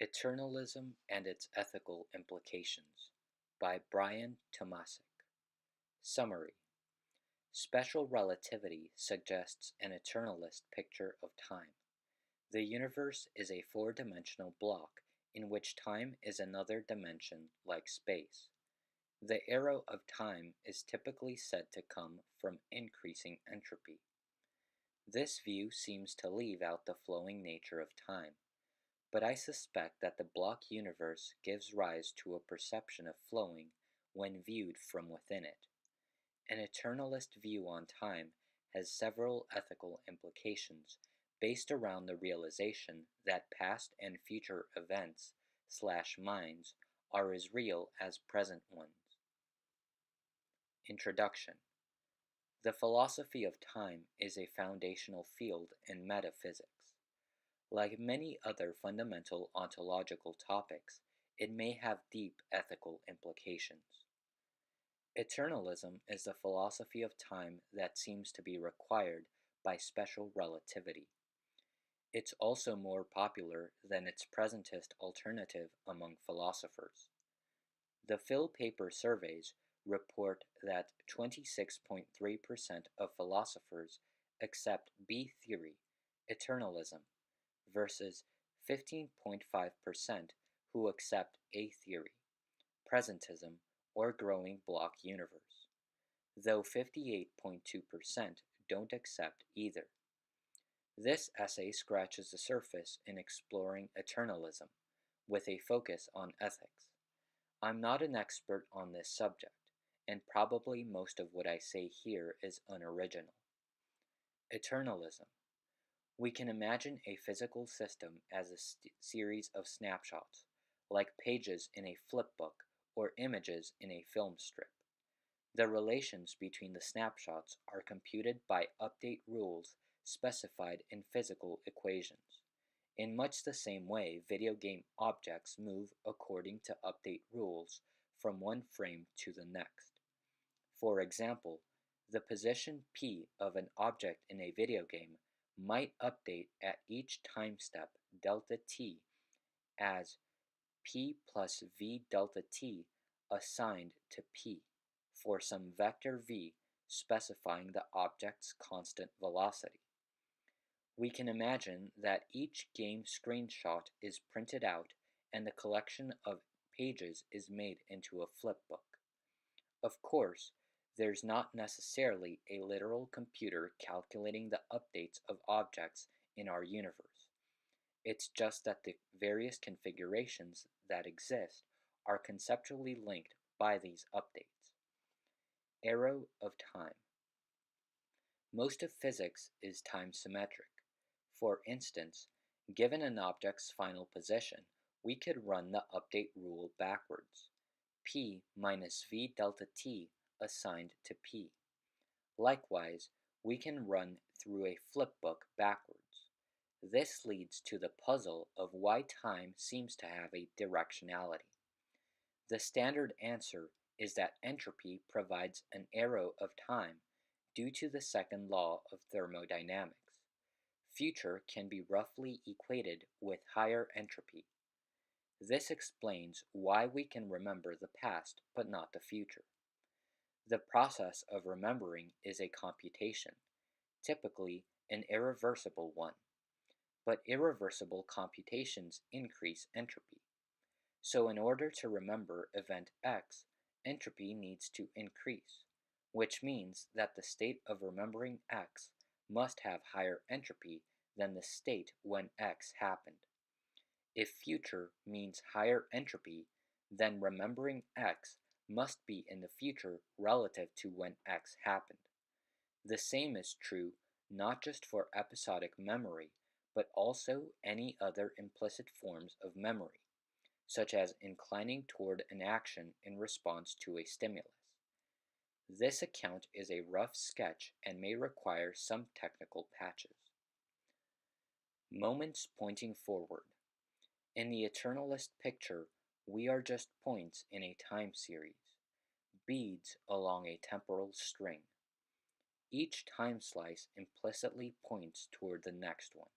Eternalism and Its Ethical Implications by Brian Tomasik. Summary. Special relativity suggests an eternalist picture of time. The universe is a four-dimensional block in which time is another dimension like space. The arrow of time is typically said to come from increasing entropy. This view seems to leave out the flowing nature of time. But I suspect that the block universe gives rise to a perception of flowing when viewed from within it. An eternalist view on time has several ethical implications based around the realization that past and future events/minds are as real as present ones. Introduction. The philosophy of time is a foundational field in metaphysics. Like many other fundamental ontological topics, it may have deep ethical implications. Eternalism is the philosophy of time that seems to be required by special relativity. It's also more popular than its presentist alternative among philosophers. The Phil paper surveys report that 26.3% of philosophers accept B theory, eternalism, versus 15.5% who accept A theory, presentism, or growing block universe, though 58.2% don't accept either. This essay scratches the surface in exploring eternalism, with a focus on ethics. I'm not an expert on this subject, and probably most of what I say here is unoriginal. Eternalism. We can imagine a physical system as a series of snapshots, like pages in a flipbook or images in a film strip. The relations between the snapshots are computed by update rules specified in physical equations. In much the same way, video game objects move according to update rules from one frame to the next. For example, the position P of an object in a video game might update at each time step delta t as p plus v delta t assigned to p for some vector v specifying the object's constant velocity. We can imagine that each game screenshot is printed out and the collection of pages is made into a flipbook. Of course, there's not necessarily a literal computer calculating the updates of objects in our universe. It's just that the various configurations that exist are conceptually linked by these updates. Arrow of time. Most of physics is time symmetric. For instance, given an object's final position, we could run the update rule backwards. P minus v delta t assigned to P. Likewise, we can run through a flipbook backwards. This leads to the puzzle of why time seems to have a directionality. The standard answer is that entropy provides an arrow of time due to the second law of thermodynamics. Future can be roughly equated with higher entropy. This explains why we can remember the past but not the future. The process of remembering is a computation, typically an irreversible one, but irreversible computations increase entropy. So in order to remember event X, entropy needs to increase, which means that the state of remembering X must have higher entropy than the state when X happened. If future means higher entropy, then remembering X must be in the future relative to when X happened. The same is true not just for episodic memory, but also any other implicit forms of memory, such as inclining toward an action in response to a stimulus. This account is a rough sketch and may require some technical patches. Moments pointing forward. In the eternalist picture, we are just points in a time series, beads along a temporal string. Each time slice implicitly points toward the next one,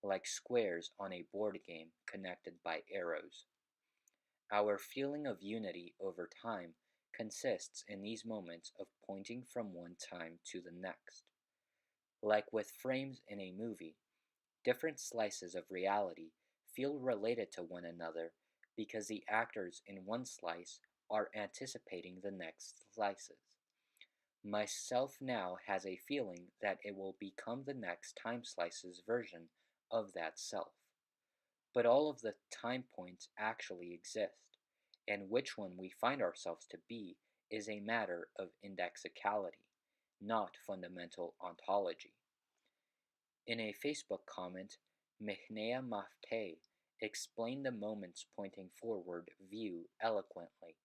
like squares on a board game connected by arrows. Our feeling of unity over time consists in these moments of pointing from one time to the next. Like with frames in a movie, different slices of reality feel related to one another because the actors in one slice are anticipating the next slices. Myself now has a feeling that it will become the next time slice's version of that self. But all of the time points actually exist, and which one we find ourselves to be is a matter of indexicality, not fundamental ontology. In a Facebook comment, Mihnea Mafteh explained the moments pointing forward view eloquently.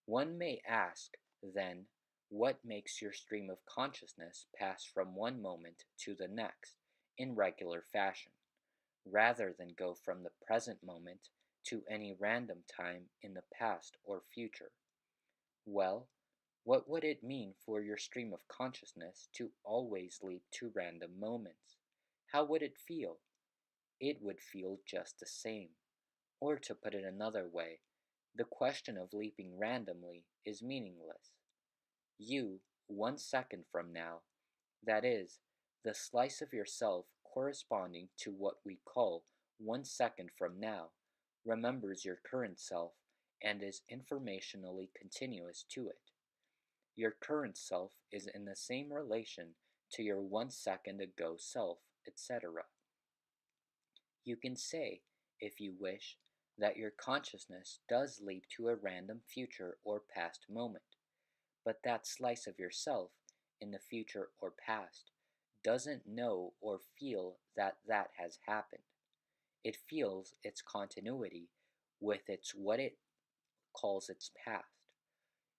One may ask, then, what makes your stream of consciousness pass from one moment to the next in regular fashion, rather than go from the present moment to any random time in the past or future? Well, what would it mean for your stream of consciousness to always leap to random moments? How would it feel? It would feel just the same. Or to put it another way, the question of leaping randomly is meaningless. You, 1 second from now, that is, the slice of yourself corresponding to what we call 1 second from now, remembers your current self and is informationally continuous to it. Your current self is in the same relation to your 1 second ago self, etc. You can say, if you wish, that your consciousness does leap to a random future or past moment, but that slice of yourself in the future or past doesn't know or feel that that has happened. It feels its continuity with its what it calls its past.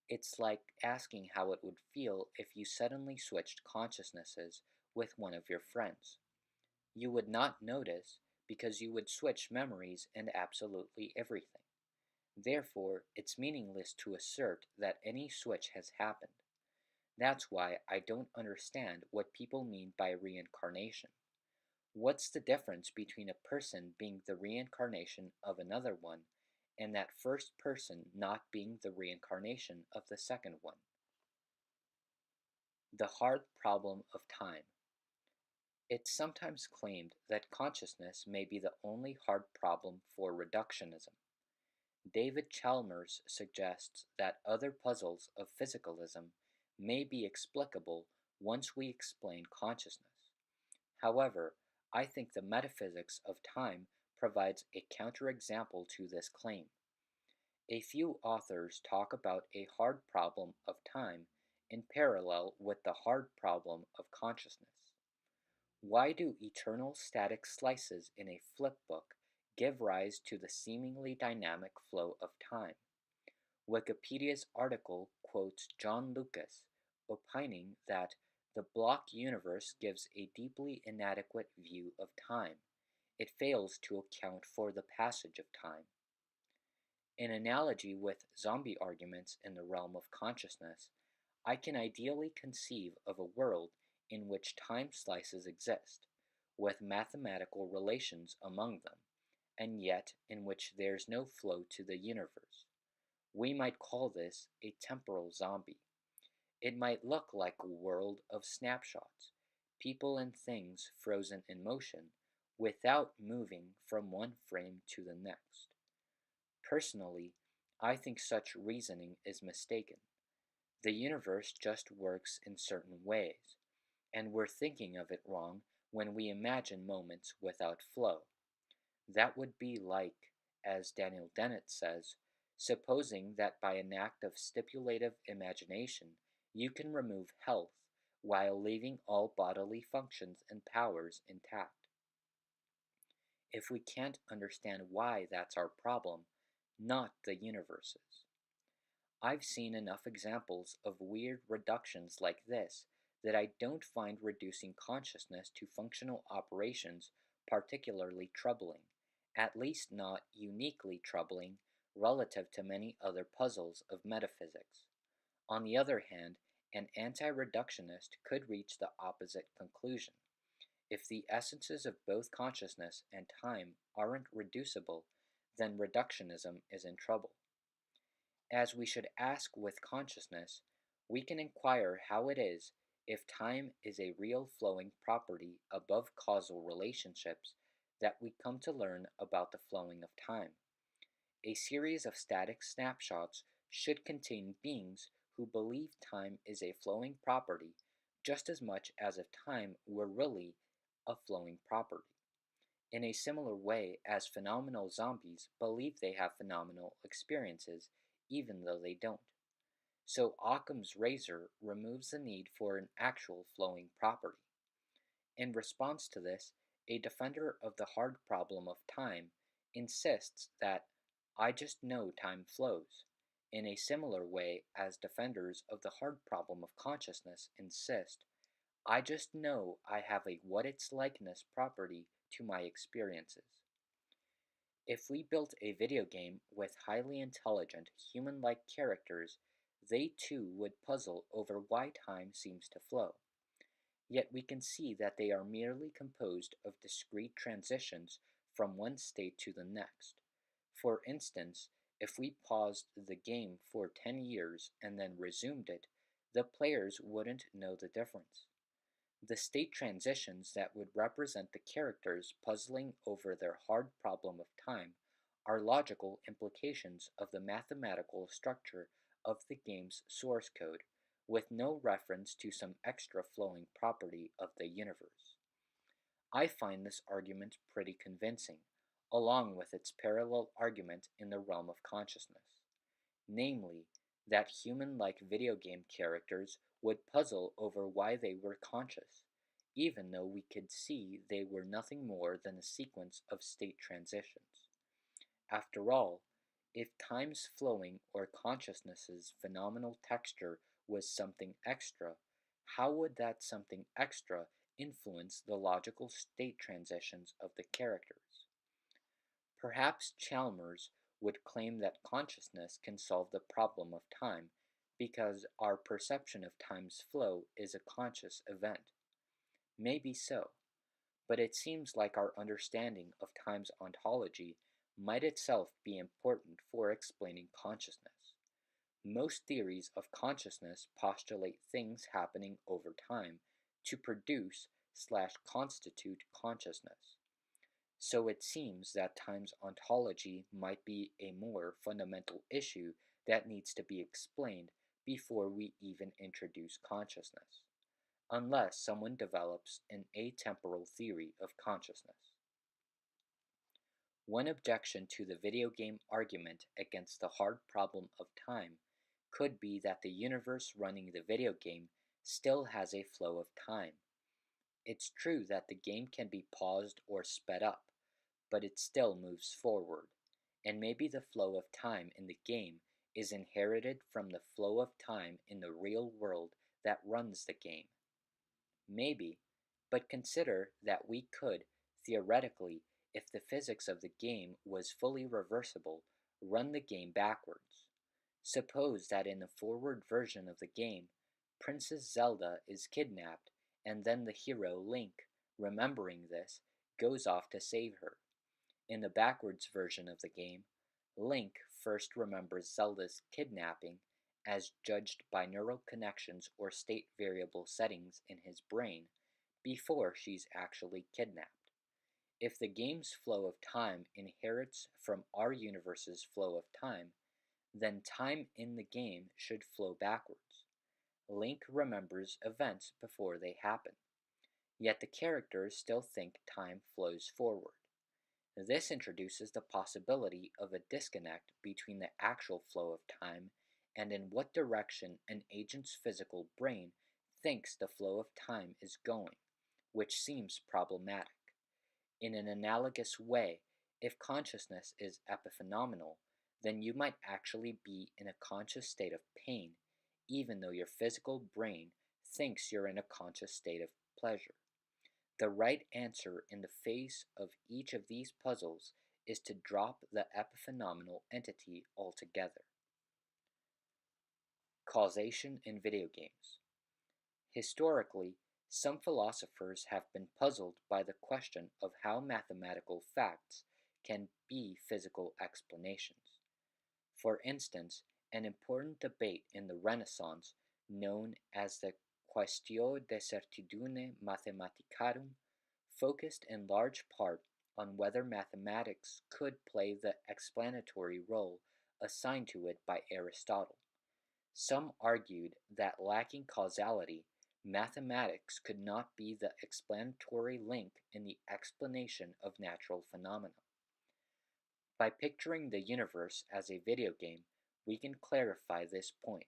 It's like asking how it would feel if you suddenly switched consciousnesses with one of your friends. You would not notice because you would switch memories and absolutely everything. Therefore, it's meaningless to assert that any switch has happened. That's why I don't understand what people mean by reincarnation. What's the difference between a person being the reincarnation of another one and that first person not being the reincarnation of the second one? The hard problem of time. It's sometimes claimed that consciousness may be the only hard problem for reductionism. David Chalmers suggests that other puzzles of physicalism may be explicable once we explain consciousness. However, I think the metaphysics of time provides a counterexample to this claim. A few authors talk about a hard problem of time in parallel with the hard problem of consciousness. Why do eternal static slices in a flipbook give rise to the seemingly dynamic flow of time? Wikipedia's article quotes John Lucas, opining that the block universe gives a deeply inadequate view of time. It fails to account for the passage of time. In analogy with zombie arguments in the realm of consciousness, I can ideally conceive of a world in which time slices exist, with mathematical relations among them, and yet in which there's no flow to the universe. We might call this a temporal zombie. It might look like a world of snapshots, people and things frozen in motion, without moving from one frame to the next. Personally, I think such reasoning is mistaken. The universe just works in certain ways, and we're thinking of it wrong when we imagine moments without flow. That would be like, as Daniel Dennett says, supposing that by an act of stipulative imagination you can remove health while leaving all bodily functions and powers intact. If we can't understand why that's our problem, not the universe's. I've seen enough examples of weird reductions like this that I don't find reducing consciousness to functional operations particularly troubling, at least not uniquely troubling relative to many other puzzles of metaphysics. On the other hand, an anti-reductionist could reach the opposite conclusion. If the essences of both consciousness and time aren't reducible, then reductionism is in trouble. As we should ask with consciousness, we can inquire how it is if time is a real flowing property above causal relationships that we come to learn about the flowing of time. A series of static snapshots should contain beings who believe time is a flowing property just as much as if time were really a flowing property, in a similar way as phenomenal zombies believe they have phenomenal experiences even though they don't. So Occam's razor removes the need for an actual flowing property. In response to this, a defender of the hard problem of time insists that I just know time flows, in a similar way as defenders of the hard problem of consciousness insist I just know I have a what its likeness property to my experiences. If we built a video game with highly intelligent, human-like characters, they too would puzzle over why time seems to flow. Yet we can see that they are merely composed of discrete transitions from one state to the next. For instance, if we paused the game for 10 years and then resumed it, the players wouldn't know the difference. The state transitions that would represent the characters puzzling over their hard problem of time are logical implications of the mathematical structure of the game's source code, with no reference to some extra flowing property of the universe. I find this argument pretty convincing, along with its parallel argument in the realm of consciousness, namely, that human-like video game characters would puzzle over why they were conscious, even though we could see they were nothing more than a sequence of state transitions. After all, if time's flowing or consciousness's phenomenal texture was something extra, how would that something extra influence the logical state transitions of the characters? Perhaps Chalmers would claim that consciousness can solve the problem of time because our perception of time's flow is a conscious event. Maybe so, but it seems like our understanding of time's ontology might itself be important for explaining consciousness. Most theories of consciousness postulate things happening over time to produce/constitute consciousness. So it seems that time's ontology might be a more fundamental issue that needs to be explained before we even introduce consciousness, unless someone develops an atemporal theory of consciousness. One objection to the video game argument against the hard problem of time could be that the universe running the video game still has a flow of time. It's true that the game can be paused or sped up, but it still moves forward, and maybe the flow of time in the game is inherited from the flow of time in the real world that runs the game. Maybe, but consider that we could, theoretically, if the physics of the game was fully reversible, run the game backwards. Suppose that in the forward version of the game, Princess Zelda is kidnapped, and then the hero Link, remembering this, goes off to save her. In the backwards version of the game, Link first remembers Zelda's kidnapping as judged by neural connections or state variable settings in his brain before she's actually kidnapped. If the game's flow of time inherits from our universe's flow of time, then time in the game should flow backwards. Link remembers events before they happen, yet the characters still think time flows forward. This introduces the possibility of a disconnect between the actual flow of time and in what direction an agent's physical brain thinks the flow of time is going, which seems problematic. In an analogous way, if consciousness is epiphenomenal, then you might actually be in a conscious state of pain, even though your physical brain thinks you're in a conscious state of pleasure. The right answer in the face of each of these puzzles is to drop the epiphenomenal entity altogether. Causation in video games. Historically, Some philosophers have been puzzled by the question of how mathematical facts can be physical explanations. For instance, an important debate in the Renaissance, known as the Quaestio de Certitudine Mathematicarum, focused in large part on whether mathematics could play the explanatory role assigned to it by Aristotle. Some argued that lacking causality, mathematics could not be the explanatory link in the explanation of natural phenomena. By picturing the universe as a video game, we can clarify this point.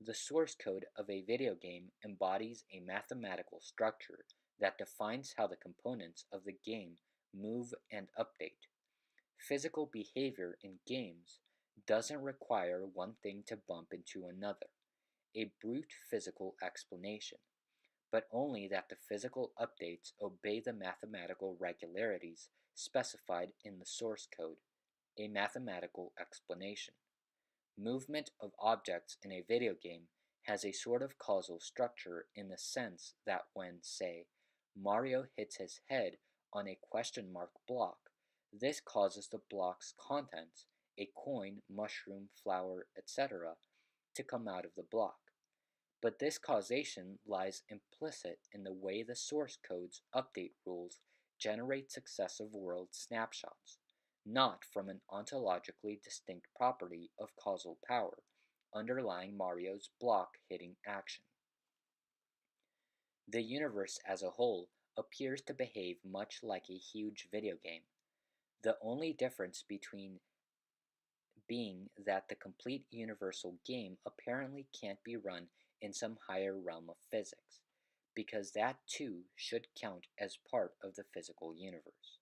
The source code of a video game embodies a mathematical structure that defines how the components of the game move and update. Physical behavior in games doesn't require one thing to bump into another, a brute physical explanation, but only that the physical updates obey the mathematical regularities specified in the source code, a mathematical explanation. Movement of objects in a video game has a sort of causal structure in the sense that when, say, Mario hits his head on a question mark block, this causes the block's contents, a coin, mushroom, flower, etc., to come out of the block. But this causation lies implicit in the way the source code's update rules generate successive world snapshots, not from an ontologically distinct property of causal power underlying Mario's block hitting action. The universe as a whole appears to behave much like a huge video game, the only difference between being that the complete universal game apparently can't be run in some higher realm of physics, because that too should count as part of the physical universe.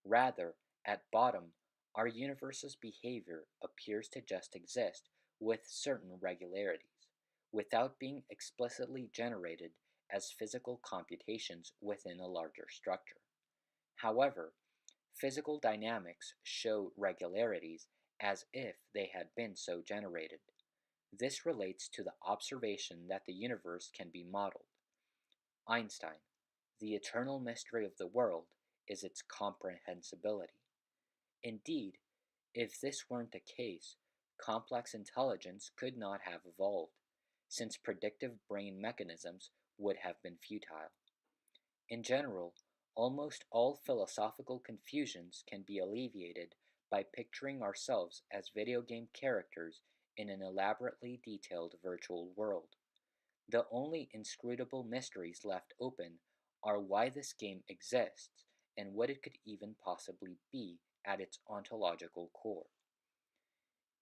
Rather, at bottom, our universe's behavior appears to just exist with certain regularities, without being explicitly generated as physical computations within a larger structure. However, physical dynamics show regularities as if they had been so generated. This relates to the observation that the universe can be modeled. Einstein, the eternal mystery of the world is its comprehensibility. Indeed, if this weren't the case, complex intelligence could not have evolved, since predictive brain mechanisms would have been futile. In general, almost all philosophical confusions can be alleviated by picturing ourselves as video game characters in an elaborately detailed virtual world. The only inscrutable mysteries left open are why this game exists and what it could even possibly be at its ontological core.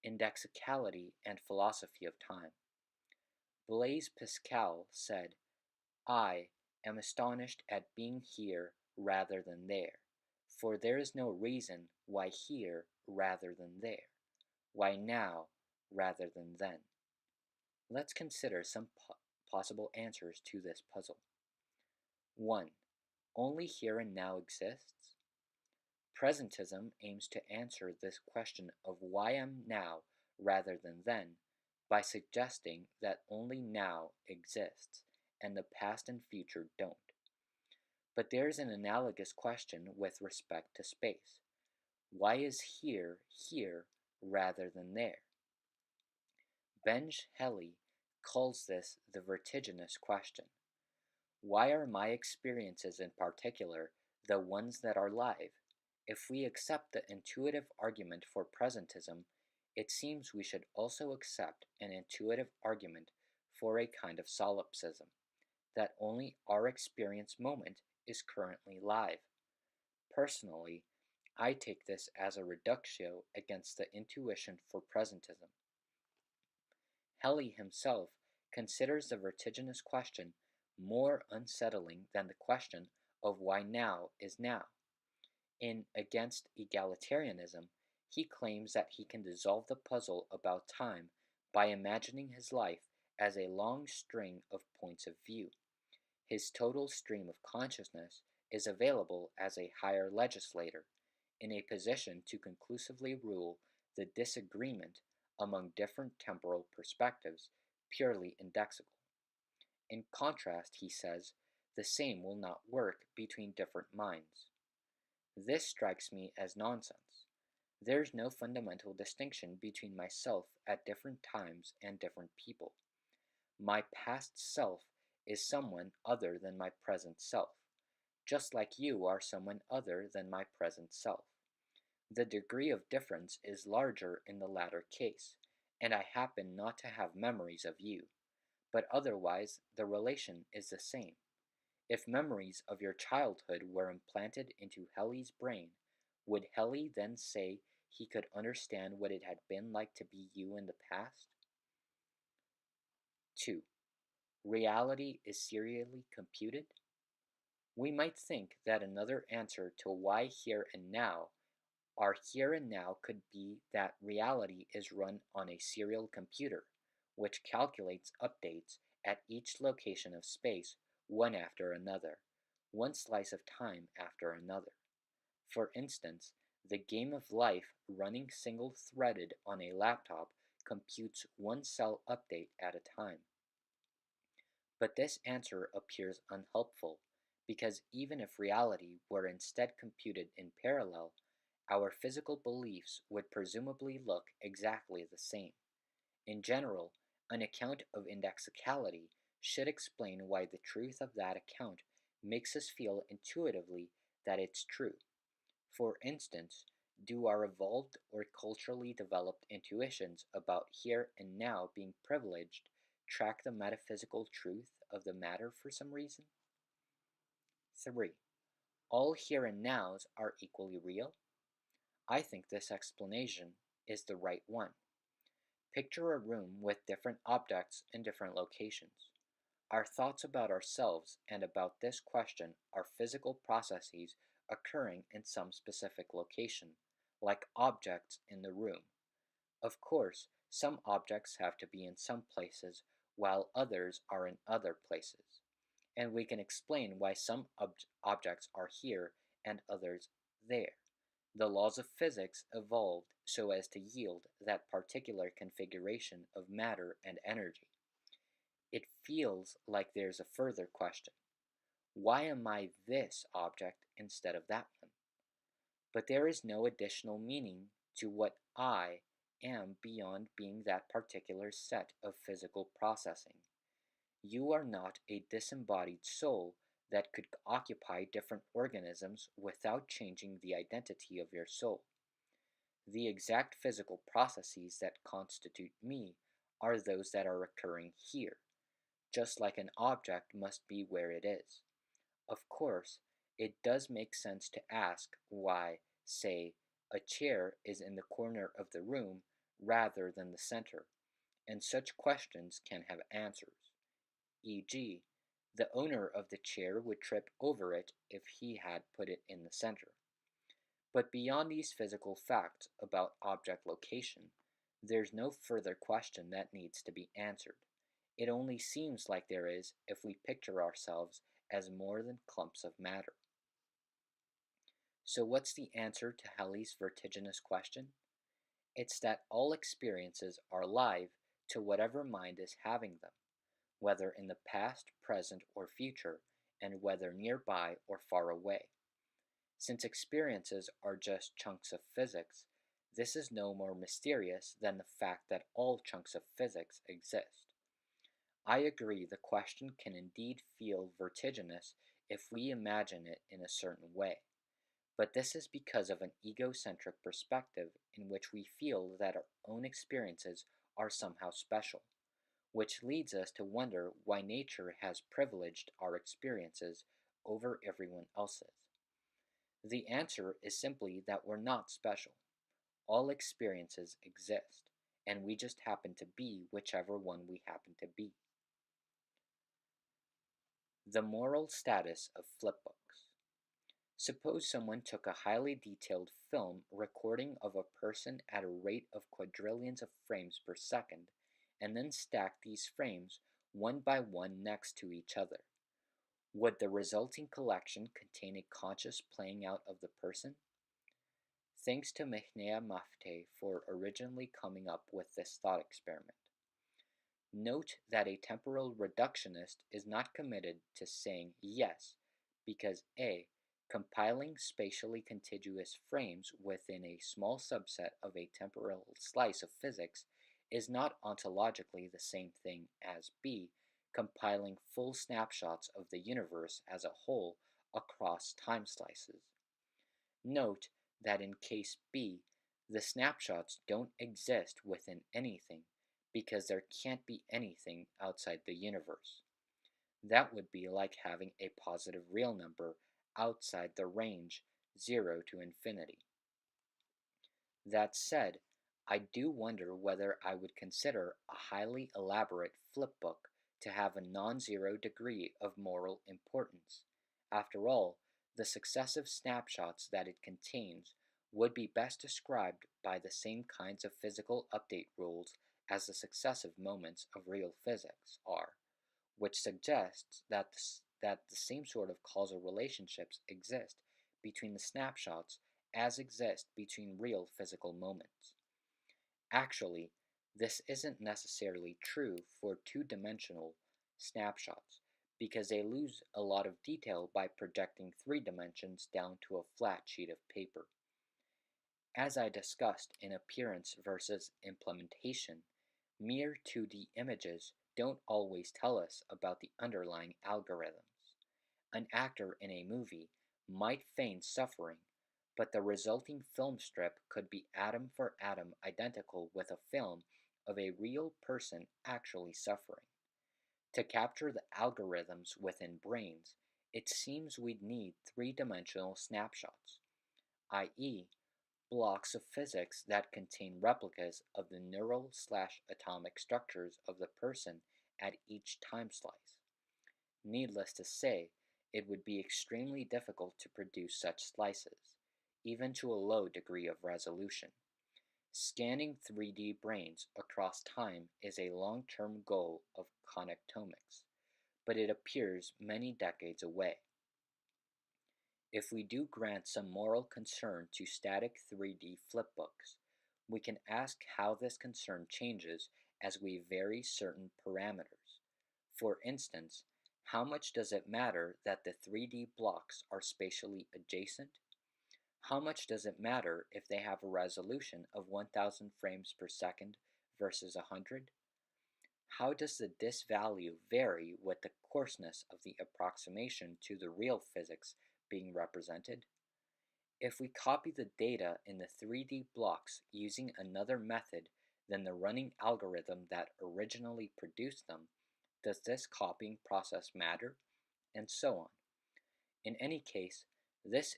Indexicality and philosophy of time. Blaise Pascal said, I am astonished at being here rather than there, for there is no reason why here rather than there, why now rather than then. Let's consider some possible answers to this puzzle. 1. Only here and now exists? Presentism aims to answer this question of why I'm now rather than then by suggesting that only now exists and the past and future don't. But there's an analogous question with respect to space. Why is here here rather than there? Benj Helly calls this the vertiginous question. Why are my experiences in particular the ones that are live? If we accept the intuitive argument for presentism, it seems we should also accept an intuitive argument for a kind of solipsism, that only our experience moment is currently live. Personally, I take this as a reductio against the intuition for presentism. Helly himself considers the vertiginous question more unsettling than the question of why now is now. In Against Egalitarianism, he claims that he can dissolve the puzzle about time by imagining his life as a long string of points of view. His total stream of consciousness is available as a higher legislator, in a position to conclusively rule the disagreement among different temporal perspectives purely indexical. In contrast, he says, the same will not work between different minds. This strikes me as nonsense. There's no fundamental distinction between myself at different times and different people. My past self is someone other than my present self, just like you are someone other than my present self. The degree of difference is larger in the latter case, and I happen not to have memories of you, but otherwise the relation is the same. If memories of your childhood were implanted into Helly's brain, would Helly then say he could understand what it had been like to be you in the past? 2. Reality is serially computed? We might think that another answer to why here and now, our here and now, could be that reality is run on a serial computer, which calculates updates at each location of space, one after another, one slice of time after another. For instance, the game of life running single-threaded on a laptop computes one cell update at a time. But this answer appears unhelpful, because even if reality were instead computed in parallel, our physical beliefs would presumably look exactly the same. In general, an account of indexicality should explain why the truth of that account makes us feel intuitively that it's true. For instance, do our evolved or culturally developed intuitions about here and now being privileged track the metaphysical truth of the matter for some reason? 3. All here and nows are equally real? I think this explanation is the right one. Picture a room with different objects in different locations. Our thoughts about ourselves and about this question are physical processes occurring in some specific location, like objects in the room. Of course, some objects have to be in some places while others are in other places, and we can explain why some objects are here and others there. The laws of physics evolved so as to yield that particular configuration of matter and energy. It feels like there's a further question. Why am I this object instead of that one? But there is no additional meaning to what I am beyond being that particular set of physical processing. You are not a disembodied soul that could occupy different organisms without changing the identity of your soul. The exact physical processes that constitute me are those that are occurring here, just like an object must be where it is. Of course, it does make sense to ask why, say, a chair is in the corner of the room rather than the center, and such questions can have answers. E.g., the owner of the chair would trip over it if he had put it in the center. But beyond these physical facts about object location, there's no further question that needs to be answered. It only seems like there is if we picture ourselves as more than clumps of matter. So what's the answer to Halley's vertiginous question? It's that all experiences are live to whatever mind is having them, whether in the past, present, or future, and whether nearby or far away. Since experiences are just chunks of physics, this is no more mysterious than the fact that all chunks of physics exist. I agree the question can indeed feel vertiginous if we imagine it in a certain way, but this is because of an egocentric perspective in which we feel that our own experiences are somehow special, which leads us to wonder why nature has privileged our experiences over everyone else's. The answer is simply that we're not special. All experiences exist, and we just happen to be whichever one we happen to be. The moral status of flipbooks. Suppose someone took a highly detailed film recording of a person at a rate of quadrillions of frames per second, and then stacked these frames one by one next to each other. Would the resulting collection contain a conscious playing out of the person? Thanks to Mihnea Mafteh for originally coming up with this thought experiment. Note that a temporal reductionist is not committed to saying yes because a. Compiling spatially contiguous frames within a small subset of a temporal slice of physics is not ontologically the same thing as b. Compiling full snapshots of the universe as a whole across time slices. Note that in case B, the snapshots don't exist within anything because there can't be anything outside the universe. That would be like having a positive real number outside the range 0 to infinity. That said, I do wonder whether I would consider a highly elaborate flipbook to have a non-zero degree of moral importance. After all, the successive snapshots that it contains would be best described by the same kinds of physical update rules as the successive moments of real physics are, which suggests that the same sort of causal relationships exist between the snapshots as exist between real physical moments. Actually, this isn't necessarily true for two-dimensional snapshots because they lose a lot of detail by projecting 3 dimensions down to a flat sheet of paper. As I discussed in appearance versus implementation, mere 2D images don't always tell us about the underlying algorithms. An actor in a movie might feign suffering, but the resulting film strip could be atom for atom identical with a film of a real person actually suffering. To capture the algorithms within brains, it seems we'd need 3-dimensional snapshots, i.e., blocks of physics that contain replicas of the neural/atomic structures of the person at each time slice. Needless to say, it would be extremely difficult to produce such slices, even to a low degree of resolution. Scanning 3D brains across time is a long-term goal of connectomics, but it appears many decades away. If we do grant some moral concern to static 3D flipbooks, we can ask how this concern changes as we vary certain parameters. For instance, how much does it matter that the 3D blocks are spatially adjacent? How much does it matter if they have a resolution of 1000 frames per second versus 100? How does the dis value vary with the coarseness of the approximation to the real physics being represented? If we copy the data in the 3D blocks using another method than the running algorithm that originally produced them, does this copying process matter? And so on. In any case, this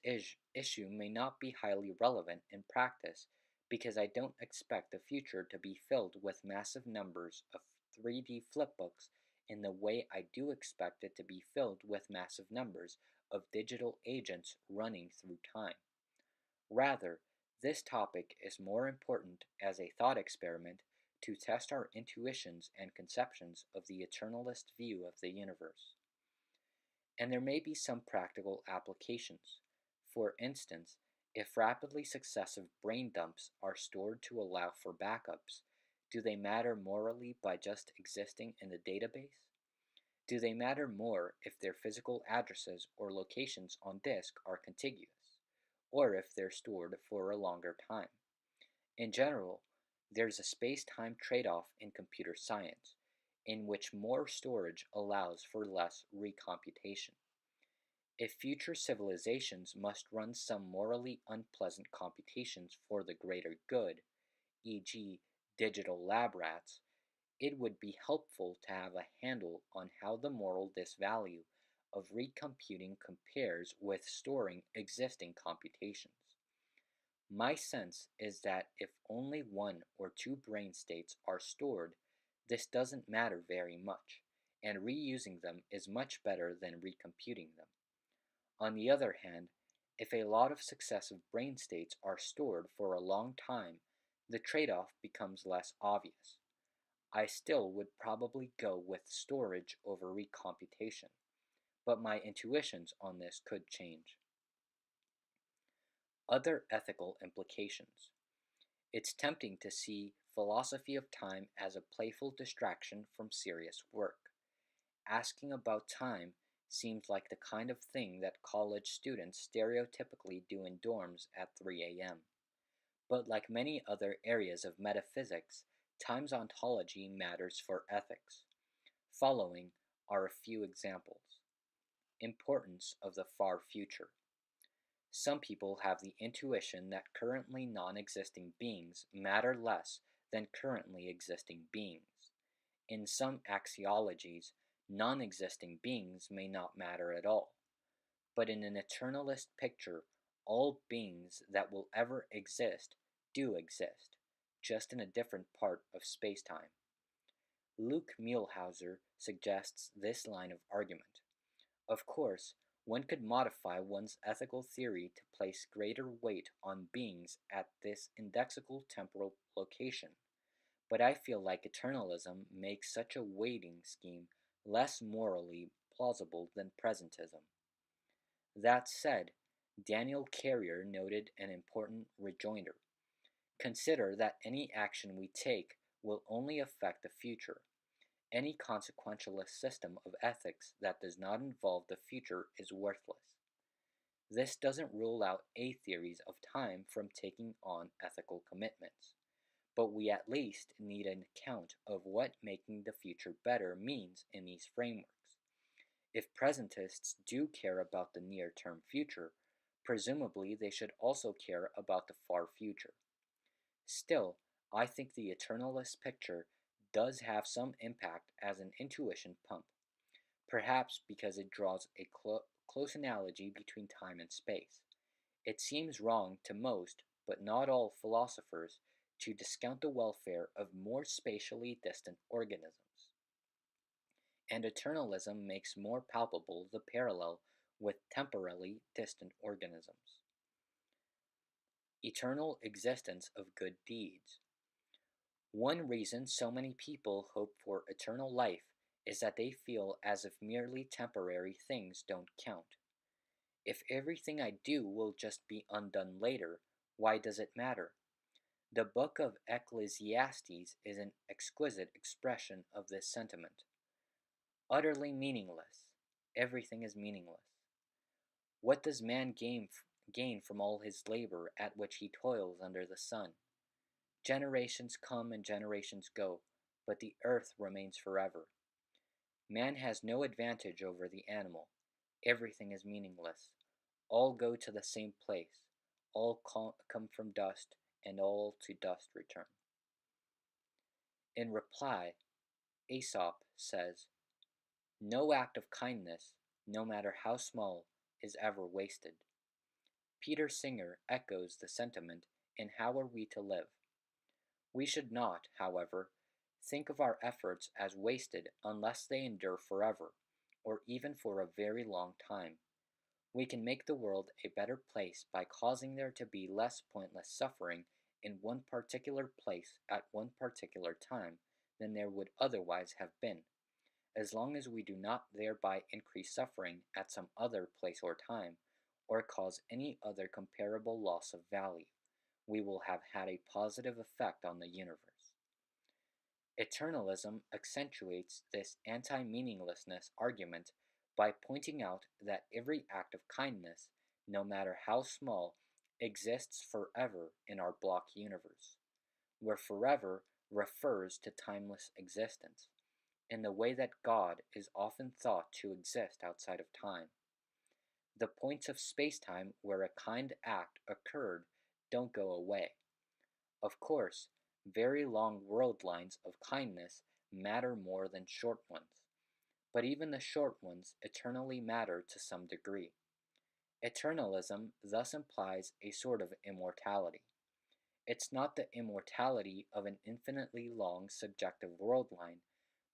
issue may not be highly relevant in practice because I don't expect the future to be filled with massive numbers of 3D flipbooks in the way I do expect it to be filled with massive numbers of digital agents running through time. Rather, this topic is more important as a thought experiment to test our intuitions and conceptions of the eternalist view of the universe. And there may be some practical applications. For instance, if rapidly successive brain dumps are stored to allow for backups, do they matter morally by just existing in the database? Do they matter more if their physical addresses or locations on disk are contiguous, or if they're stored for a longer time? In general, there's a space-time trade-off in computer science, in which more storage allows for less recomputation. If future civilizations must run some morally unpleasant computations for the greater good, e.g., digital lab rats, it would be helpful to have a handle on how the moral disvalue of recomputing compares with storing existing computations. My sense is that if only 1 or 2 brain states are stored, this doesn't matter very much, and reusing them is much better than recomputing them. On the other hand, if a lot of successive brain states are stored for a long time, the trade-off becomes less obvious. I still would probably go with storage over recomputation, but my intuitions on this could change. Other ethical implications. It's tempting to see philosophy of time as a playful distraction from serious work. Asking about time seems like the kind of thing that college students stereotypically do in dorms at 3 a.m. But like many other areas of metaphysics, time's ontology matters for ethics. Following are a few examples. Importance of the far future. Some people have the intuition that currently non-existing beings matter less than currently existing beings. In some axiologies, non-existing beings may not matter at all, but in an eternalist picture, all beings that will ever exist do exist, just in a different part of spacetime. Luke Muehlhauser suggests this line of argument. Of course, one could modify one's ethical theory to place greater weight on beings at this indexical temporal location, but I feel like eternalism makes such a weighting scheme less morally plausible than presentism. That said, Daniel Carrier noted an important rejoinder. Consider that any action we take will only affect the future. Any consequentialist system of ethics that does not involve the future is worthless. This doesn't rule out A theories of time from taking on ethical commitments, but we at least need an account of what making the future better means in these frameworks. If presentists do care about the near-term future, presumably they should also care about the far future. Still, I think the eternalist picture does have some impact as an intuition pump, perhaps because it draws a close analogy between time and space. It seems wrong to most, but not all, philosophers to discount the welfare of more spatially distant organisms. And eternalism makes more palpable the parallel with temporally distant organisms. Eternal existence of good deeds. One reason so many people hope for eternal life is that they feel as if merely temporary things don't count. If everything I do will just be undone later, why does it matter? The book of Ecclesiastes is an exquisite expression of this sentiment. Utterly meaningless. Everything is meaningless. What does man gain from all his labor at which he toils under the sun? Generations come and generations go, but the earth remains forever. Man has no advantage over the animal. Everything is meaningless. All go to the same place. All come from dust, and all to dust return. In reply, Aesop says, no act of kindness, no matter how small, is ever wasted. Peter Singer echoes the sentiment in How Are We to Live? We should not, however, think of our efforts as wasted unless they endure forever, or even for a very long time. We can make the world a better place by causing there to be less pointless suffering in one particular place at one particular time than there would otherwise have been. As long as we do not thereby increase suffering at some other place or time, or cause any other comparable loss of value, we will have had a positive effect on the universe. Eternalism accentuates this anti-meaninglessness argument by pointing out that every act of kindness, no matter how small, exists forever in our block universe, where forever refers to timeless existence, in the way that God is often thought to exist outside of time. The points of spacetime where a kind act occurred don't go away. Of course, very long world lines of kindness matter more than short ones, but even the short ones eternally matter to some degree. Eternalism thus implies a sort of immortality. It's not the immortality of an infinitely long subjective world line,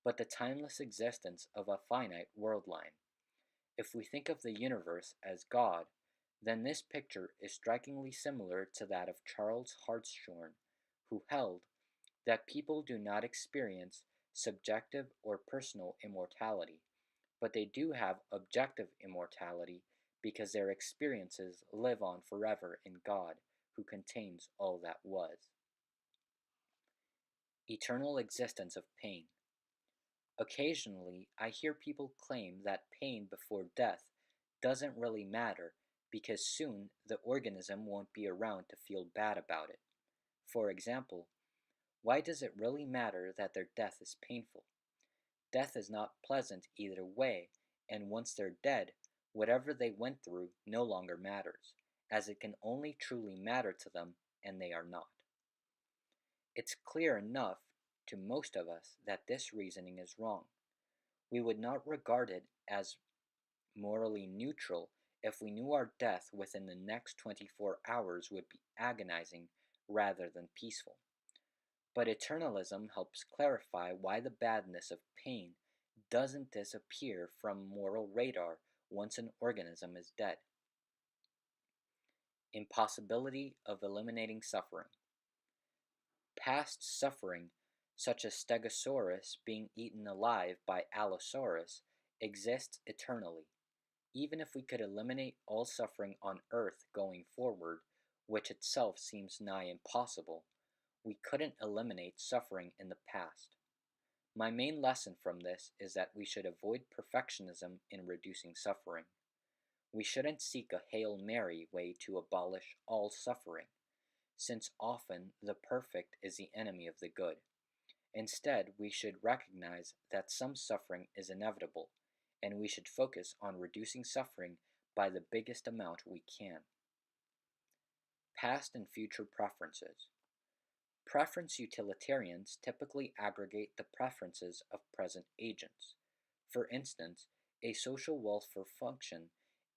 but the timeless existence of a finite world line. If we think of the universe as God, then this picture is strikingly similar to that of Charles Hartshorne, who held that people do not experience subjective or personal immortality, but they do have objective immortality because their experiences live on forever in God, who contains all that was. Eternal existence of pain. Occasionally, I hear people claim that pain before death doesn't really matter because soon the organism won't be around to feel bad about it. For example, why does it really matter that their death is painful? Death is not pleasant either way, and once they're dead, whatever they went through no longer matters, as it can only truly matter to them, and they are not. It's clear enough to most of us that this reasoning is wrong. We would not regard it as morally neutral if we knew our death within the next 24 hours would be agonizing rather than peaceful. But eternalism helps clarify why the badness of pain doesn't disappear from moral radar once an organism is dead. Impossibility of eliminating suffering. Past suffering, such as Stegosaurus being eaten alive by Allosaurus, exists eternally. Even if we could eliminate all suffering on Earth going forward, which itself seems nigh impossible, we couldn't eliminate suffering in the past. My main lesson from this is that we should avoid perfectionism in reducing suffering. We shouldn't seek a Hail Mary way to abolish all suffering, since often the perfect is the enemy of the good. Instead, we should recognize that some suffering is inevitable, and we should focus on reducing suffering by the biggest amount we can. Past and future preferences. Preference utilitarians typically aggregate the preferences of present agents. For instance, a social welfare function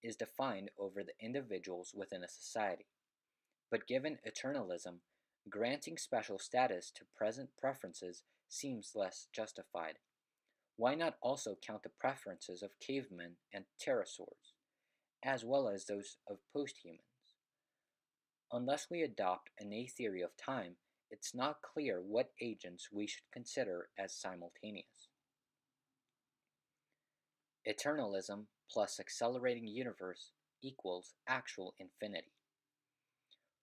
is defined over the individuals within a society. But given eternalism, granting special status to present preferences seems less justified. Why not also count the preferences of cavemen and pterosaurs, as well as those of posthumans? Unless we adopt an A theory of time, it's not clear what agents we should consider as simultaneous. Eternalism plus accelerating universe equals actual infinity.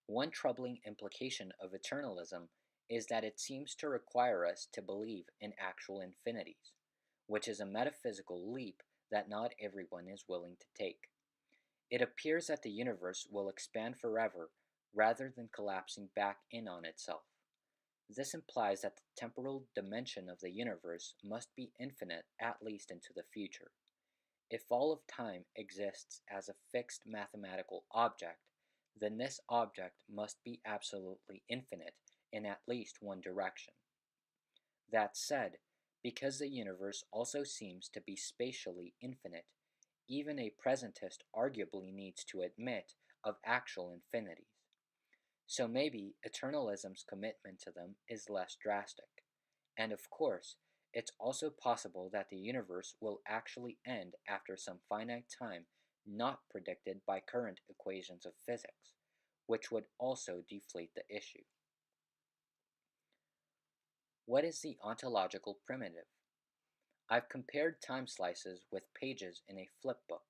One troubling implication of eternalism is that it seems to require us to believe in actual infinities, which is a metaphysical leap that not everyone is willing to take. It appears that the universe will expand forever rather than collapsing back in on itself. This implies that the temporal dimension of the universe must be infinite at least into the future. If all of time exists as a fixed mathematical object, then this object must be absolutely infinite in at least one direction. That said, because the universe also seems to be spatially infinite, even a presentist arguably needs to admit of actual infinities. So maybe eternalism's commitment to them is less drastic. And of course, it's also possible that the universe will actually end after some finite time not predicted by current equations of physics, which would also deflate the issue. What is the ontological primitive? I've compared time slices with pages in a flipbook.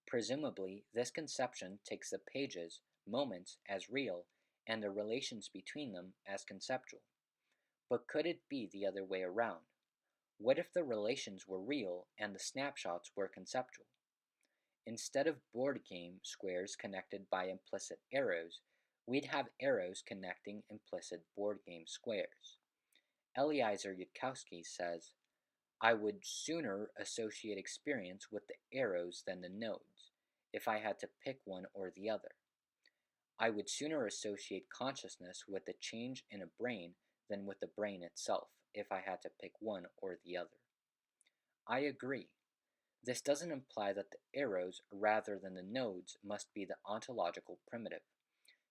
Presumably, this conception takes the pages, moments, as real, and the relations between them as conceptual. But could it be the other way around? What if the relations were real and the snapshots were conceptual? Instead of board game squares connected by implicit arrows, we'd have arrows connecting implicit board game squares. Eliezer Yudkowsky says, I would sooner associate experience with the arrows than the nodes, if I had to pick one or the other. I would sooner associate consciousness with the change in a brain than with the brain itself, if I had to pick one or the other. I agree. This doesn't imply that the arrows rather than the nodes must be the ontological primitive,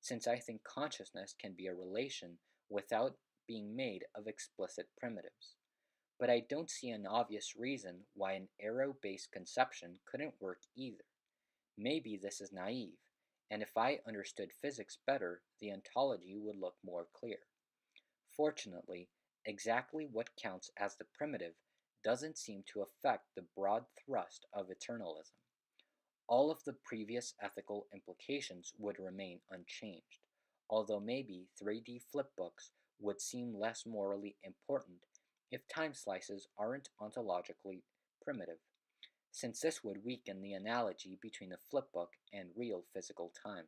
since I think consciousness can be a relation without being made of explicit primitives. But I don't see an obvious reason why an arrow-based conception couldn't work either. Maybe this is naive, and if I understood physics better, the ontology would look more clear. Fortunately, exactly what counts as the primitive doesn't seem to affect the broad thrust of eternalism. All of the previous ethical implications would remain unchanged, although maybe 3D flipbooks would seem less morally important if time slices aren't ontologically primitive, since this would weaken the analogy between the flipbook and real physical time.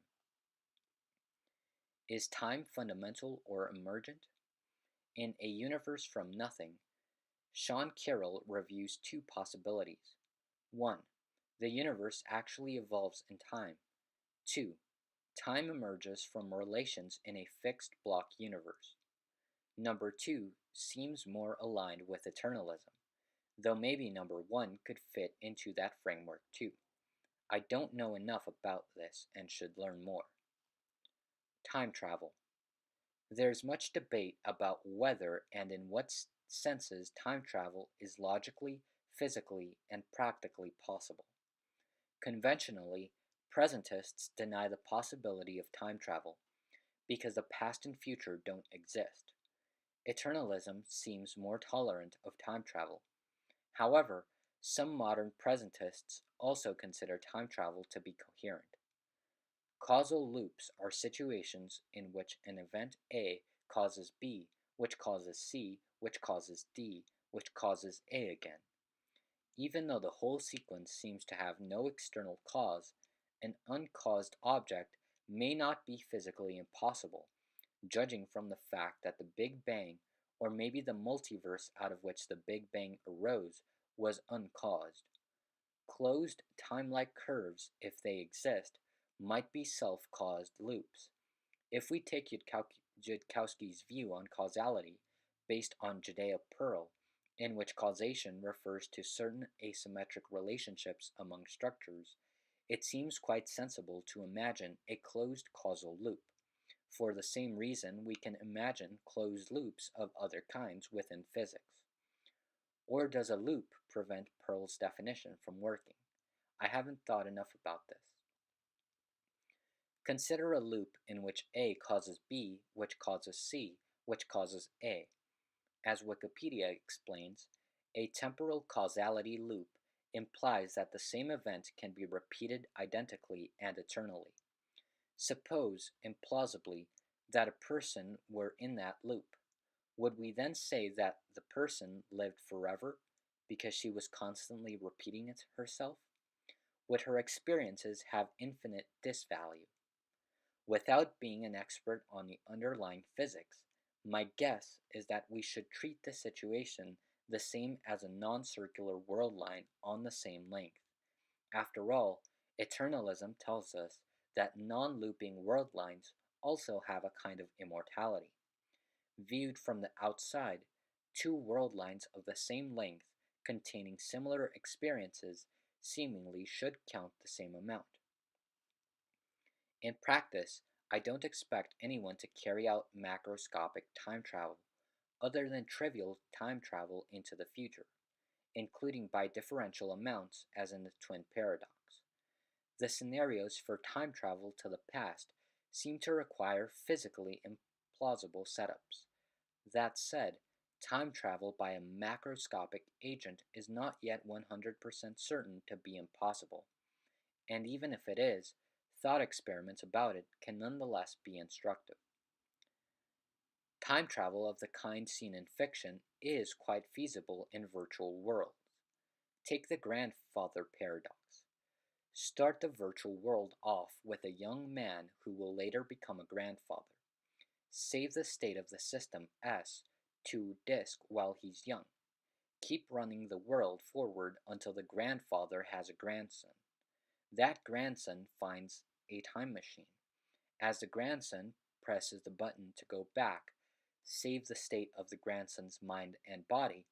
Is time fundamental or emergent? In A Universe from Nothing, Sean Carroll reviews two possibilities. 1. The universe actually evolves in time. 2. Time emerges from relations in a fixed block universe. Number 2 seems more aligned with eternalism, though maybe number 1 could fit into that framework too. I don't know enough about this and should learn more. Time travel. There's much debate about whether and in what senses time travel is logically, physically, and practically possible. Conventionally, presentists deny the possibility of time travel because the past and future don't exist. Eternalism seems more tolerant of time travel. However, some modern presentists also consider time travel to be coherent. Causal loops are situations in which an event A causes B, which causes C, which causes D, which causes A again. Even though the whole sequence seems to have no external cause, an uncaused object may not be physically impossible, judging from the fact that the Big Bang, or maybe the multiverse out of which the Big Bang arose, was uncaused. Closed time-like curves, if they exist, might be self-caused loops. If we take Yudkowsky's view on causality, based on Judea Pearl, in which causation refers to certain asymmetric relationships among structures, it seems quite sensible to imagine a closed causal loop. For the same reason, we can imagine closed loops of other kinds within physics. Or does a loop prevent Pearl's definition from working? I haven't thought enough about this. Consider a loop in which A causes B, which causes C, which causes A. As Wikipedia explains, a temporal causality loop implies that the same event can be repeated identically and eternally. Suppose, implausibly, that a person were in that loop. Would we then say that the person lived forever because she was constantly repeating it herself? Would her experiences have infinite disvalue? Without being an expert on the underlying physics, my guess is that we should treat the situation the same as a non-circular world line on the same length. After all, eternalism tells us that non-looping world lines also have a kind of immortality. Viewed from the outside, two world lines of the same length containing similar experiences seemingly should count the same amount. In practice, I don't expect anyone to carry out macroscopic time travel, other than trivial time travel into the future, including by differential amounts as in the twin paradox. The scenarios for time travel to the past seem to require physically implausible setups. That said, time travel by a macroscopic agent is not yet 100% certain to be impossible, and even if it is, thought experiments about it can nonetheless be instructive. Time travel of the kind seen in fiction is quite feasible in virtual worlds. Take the grandfather paradox. Start the virtual world off with a young man who will later become a grandfather. Save the state of the system S to disk while he's young. Keep running the world forward until the grandfather has a grandson. That grandson finds a time machine. As the grandson presses the button to go back, save the state of the grandson's mind and body,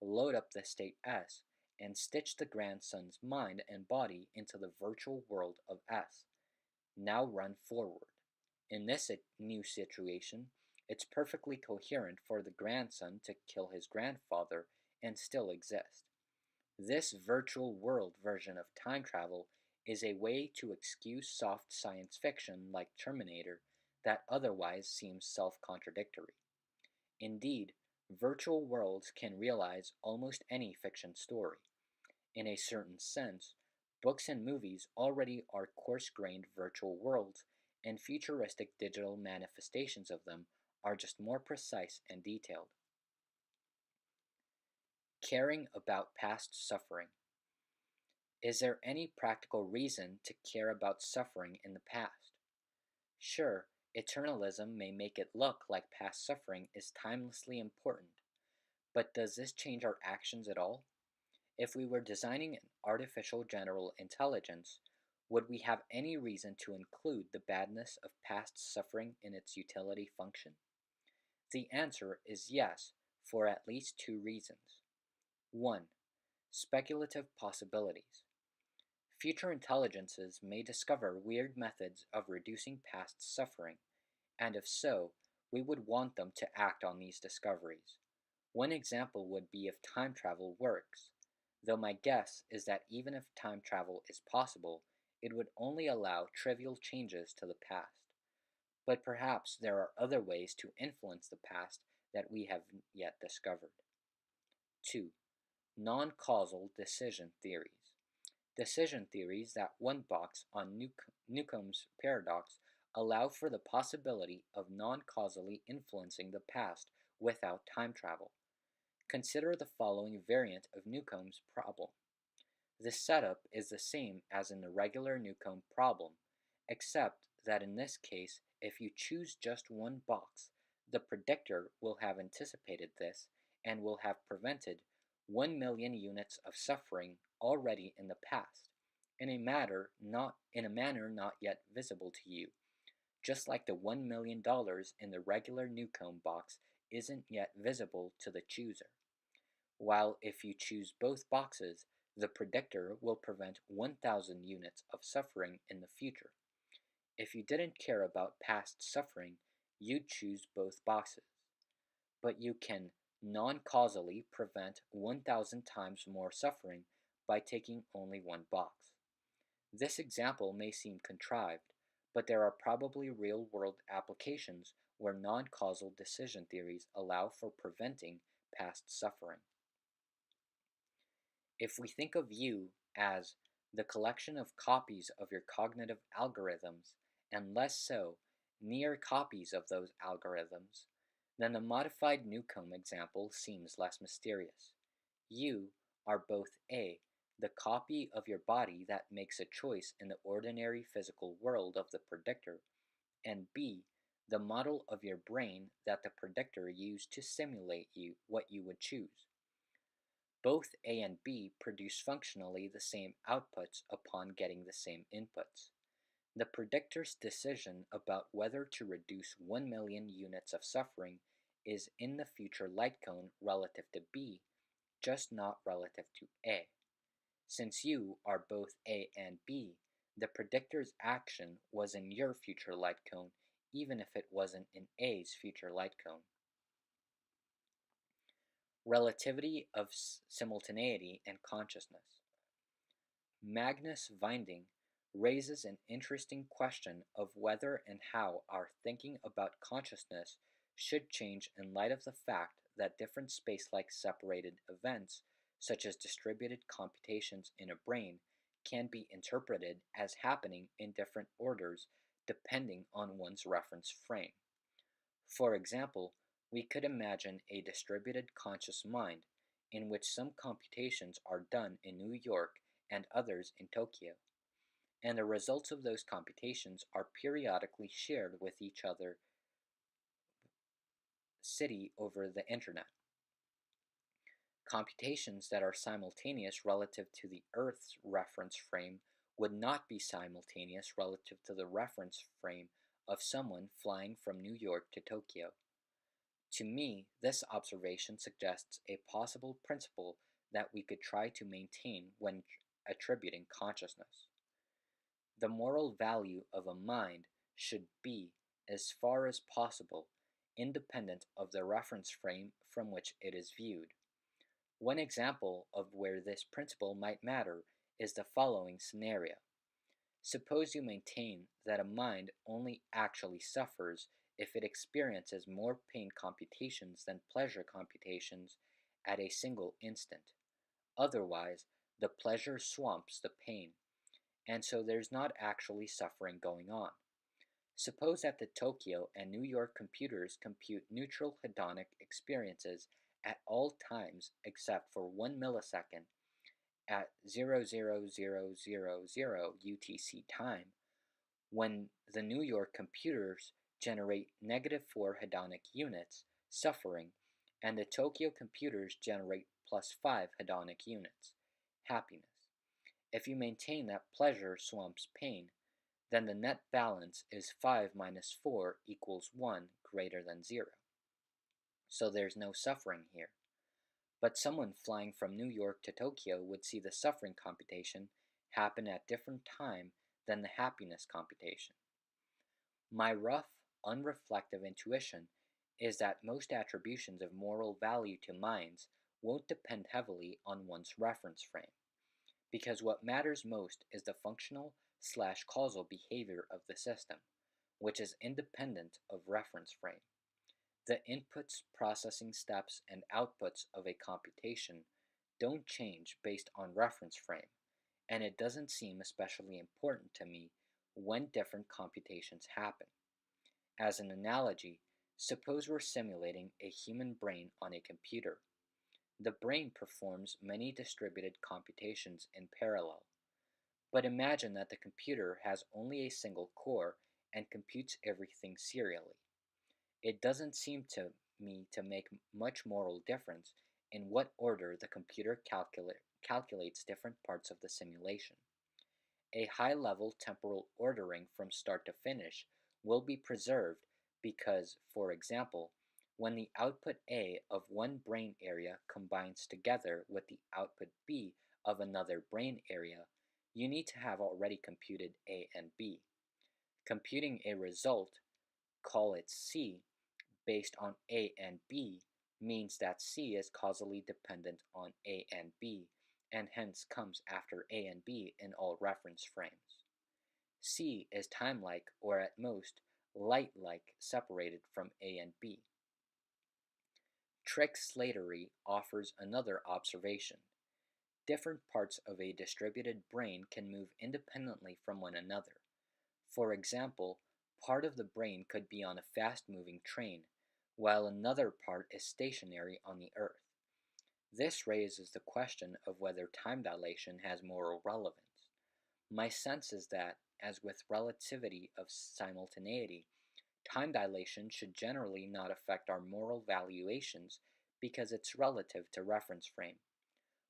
load up the state S, and stitch the grandson's mind and body into the virtual world of S. Now run forward. In this new situation, it's perfectly coherent for the grandson to kill his grandfather and still exist. This virtual world version of time travel is a way to excuse soft science fiction like Terminator that otherwise seems self-contradictory. Indeed, virtual worlds can realize almost any fiction story. In a certain sense, books and movies already are coarse-grained virtual worlds, and futuristic digital manifestations of them are just more precise and detailed. Caring about past suffering. Is there any practical reason to care about suffering in the past? Sure, eternalism may make it look like past suffering is timelessly important, but does this change our actions at all? If we were designing an artificial general intelligence, would we have any reason to include the badness of past suffering in its utility function? The answer is yes, for at least two reasons. 1. Speculative possibilities. Future intelligences may discover weird methods of reducing past suffering, and if so, we would want them to act on these discoveries. One example would be if time travel works, though my guess is that even if time travel is possible, it would only allow trivial changes to the past. But perhaps there are other ways to influence the past that we have yet discovered. 2. Non-causal decision theories. Decision theories that one box on Newcomb's paradox allow for the possibility of non-causally influencing the past without time travel. Consider the following variant of Newcomb's problem. The setup is the same as in the regular Newcomb problem, except that in this case, if you choose just one box, the predictor will have anticipated this and will have prevented 1 million units of suffering already in the past, in a manner not yet visible to you, just like the $1 million in the regular Newcomb box isn't yet visible to the chooser. While if you choose both boxes, the predictor will prevent 1,000 units of suffering in the future. If you didn't care about past suffering, you'd choose both boxes. But you can non-causally prevent 1,000 times more suffering by taking only one box. This example may seem contrived, but there are probably real-world applications where non-causal decision theories allow for preventing past suffering. If we think of you as the collection of copies of your cognitive algorithms, and less so, near copies of those algorithms, then the modified Newcomb example seems less mysterious. You are both A, the copy of your body that makes a choice in the ordinary physical world of the predictor, and B, the model of your brain that the predictor used to simulate what you would choose. Both A and B produce functionally the same outputs upon getting the same inputs. The predictor's decision about whether to reduce 1 million units of suffering is in the future light cone relative to B, just not relative to A. Since you are both A and B, the predictor's action was in your future light cone, even if it wasn't in A's future light cone. Relativity of simultaneity and consciousness. Magnus Winding raises an interesting question of whether and how our thinking about consciousness should change in light of the fact that different space-like separated events, such as distributed computations in a brain, can be interpreted as happening in different orders depending on one's reference frame. For example, we could imagine a distributed conscious mind in which some computations are done in New York and others in Tokyo, and the results of those computations are periodically shared with each other city over the internet. Computations that are simultaneous relative to the Earth's reference frame would not be simultaneous relative to the reference frame of someone flying from New York to Tokyo. To me, this observation suggests a possible principle that we could try to maintain when attributing consciousness. The moral value of a mind should be, as far as possible, independent of the reference frame from which it is viewed. One example of where this principle might matter is the following scenario. Suppose you maintain that a mind only actually suffers if it experiences more pain computations than pleasure computations at a single instant. Otherwise, the pleasure swamps the pain, and so there's not actually suffering going on. Suppose that the Tokyo and New York computers compute neutral hedonic experiences at all times except for 1 millisecond at 0.0000 UTC time, when the New York computers generate -4 hedonic units, suffering, and the Tokyo computers generate +5 hedonic units, happiness. If you maintain that pleasure swamps pain, then the net balance is 5 minus 4 equals 1 greater than 0. So there's no suffering here. But someone flying from New York to Tokyo would see the suffering computation happen at different time than the happiness computation. My rough, unreflective intuition is that most attributions of moral value to minds won't depend heavily on one's reference frame, because what matters most is the functional/causal behavior of the system, which is independent of reference frame. The inputs, processing steps, and outputs of a computation don't change based on reference frame, and it doesn't seem especially important to me when different computations happen. As an analogy, suppose we're simulating a human brain on a computer. The brain performs many distributed computations in parallel, but imagine that the computer has only a single core and computes everything serially. It doesn't seem to me to make much moral difference in what order the computer calculates different parts of the simulation. A high-level temporal ordering from start to finish will be preserved because, for example, when the output A of one brain area combines together with the output B of another brain area, you need to have already computed A and B. Computing a result, call it C, based on A and B means that C is causally dependent on A and B, and hence comes after A and B in all reference frames. C is time-like, or at most, light-like separated from A and B. Trick Slattery offers another observation. Different parts of a distributed brain can move independently from one another. For example, part of the brain could be on a fast-moving train, while another part is stationary on the Earth. This raises the question of whether time dilation has moral relevance. My sense is that, as with relativity of simultaneity, time dilation should generally not affect our moral valuations because it's relative to reference frame.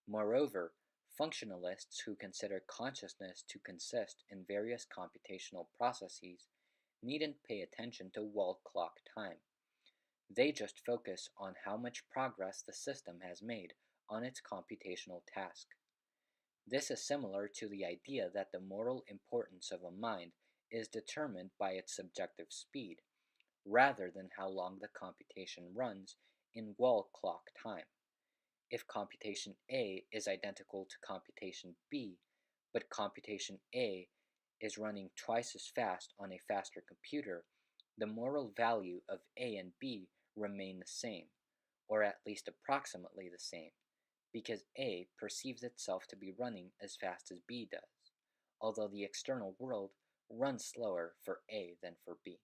Moreover, functionalists who consider consciousness to consist in various computational processes needn't pay attention to wall clock time. They just focus on how much progress the system has made on its computational task. This is similar to the idea that the moral importance of a mind is determined by its subjective speed, rather than how long the computation runs in wall clock time. If computation A is identical to computation B, but computation A is running twice as fast on a faster computer, the moral value of A and B remain the same, or at least approximately the same, because A perceives itself to be running as fast as B does, although the external world runs slower for A than for B.